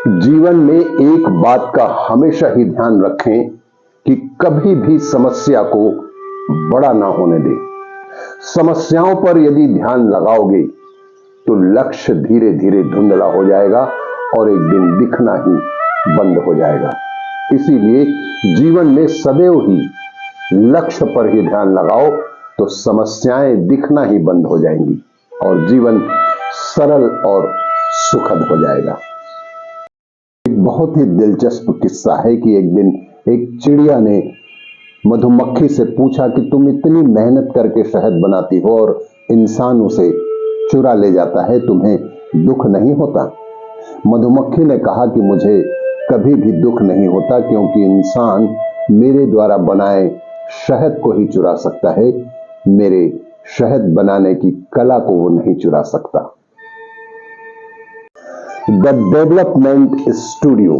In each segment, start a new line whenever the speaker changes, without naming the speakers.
जीवन में एक बात का हमेशा ही ध्यान रखें कि कभी भी समस्या को बड़ा ना होने दें। समस्याओं पर यदि ध्यान लगाओगे तो लक्ष्य धीरे धीरे धुंधला हो जाएगा और एक दिन दिखना ही बंद हो जाएगा। इसीलिए जीवन में सदैव ही लक्ष्य पर ही ध्यान लगाओ तो समस्याएं दिखना ही बंद हो जाएंगी और जीवन सरल और सुखद हो जाएगा। एक बहुत ही दिलचस्प किस्सा है कि एक दिन एक चिड़िया ने मधुमक्खी से पूछा कि तुम इतनी मेहनत करके शहद बनाती हो और इंसान उसे चुरा ले जाता है, तुम्हें दुख नहीं होता? मधुमक्खी ने कहा कि मुझे कभी भी दुख नहीं होता, क्योंकि इंसान मेरे द्वारा बनाए शहद को ही चुरा सकता है, मेरे शहद बनाने की कला को वो नहीं चुरा सकता। The development studio.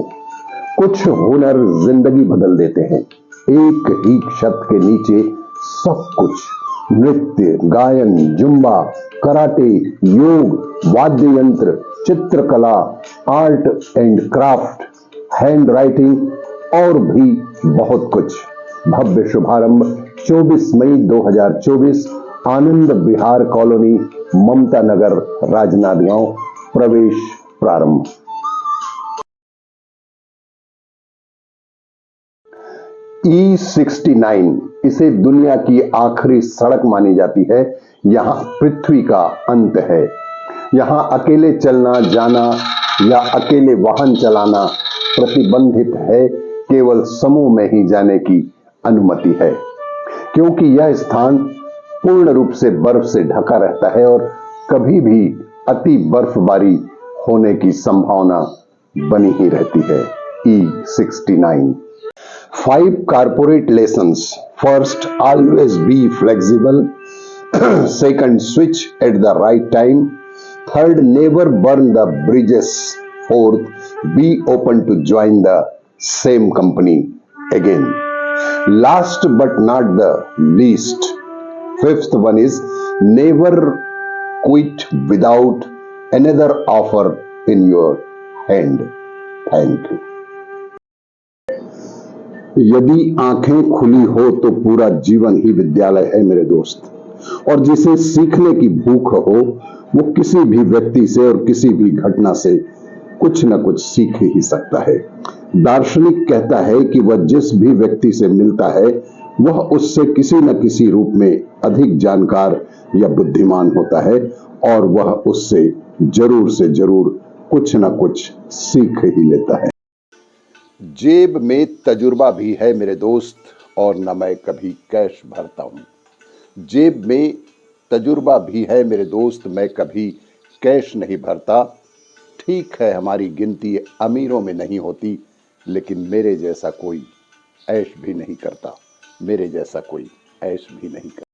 कुछ हुनर जिंदगी बदल देते हैं। एक ही छत के नीचे सब कुछ, नृत्य, गायन, जुम्बा, कराटे, योग, वाद्य यंत्र, चित्रकला, art and craft, hand writing और भी बहुत कुछ। भव्य शुभारंभ 24 मई 2024, आनंद विहार कॉलोनी, ममता नगर, राजनांदगांव। प्रवेश प्रारंभ। E69 इसे दुनिया की आखिरी सड़क मानी जाती है। यहां पृथ्वी का अंत है। यहां अकेले चलना जाना या अकेले वाहन चलाना प्रतिबंधित है। केवल समूह में ही जाने की अनुमति है, क्योंकि यह स्थान पूर्ण रूप से बर्फ से ढका रहता है और कभी भी अति बर्फबारी होने की संभावना बनी ही रहती है। E69। 5 corporate lessons. First, always be flexible. Second, switch at the right time. Third, never burn the bridges. Fourth, be open to join the same company again. Last but not the least, fifth one is never quit without another offer in your hand. Thank you. यदि आंखें खुली हो तो पूरा जीवन ही विद्यालय है मेरे दोस्त, और जिसे सीखने की भूख हो वो किसी भी व्यक्ति से और किसी भी घटना से कुछ न कुछ सीख ही सकता है। दार्शनिक कहता है कि वह जिस भी व्यक्ति से मिलता है वह उससे किसी न किसी रूप में अधिक जानकार या बुद्धिमान होता है और वह उससे जरूर से जरूर कुछ न कुछ सीख ही लेता है। जेब में तजुर्बा भी है मेरे दोस्त, और न मैं कभी कैश भरता हूं। जेब में तजुर्बा भी है मेरे दोस्त, मैं कभी कैश नहीं भरता। ठीक है, हमारी गिनती अमीरों में नहीं होती, लेकिन मेरे जैसा कोई ऐश भी नहीं करता। मेरे जैसा कोई ऐश भी नहीं करता।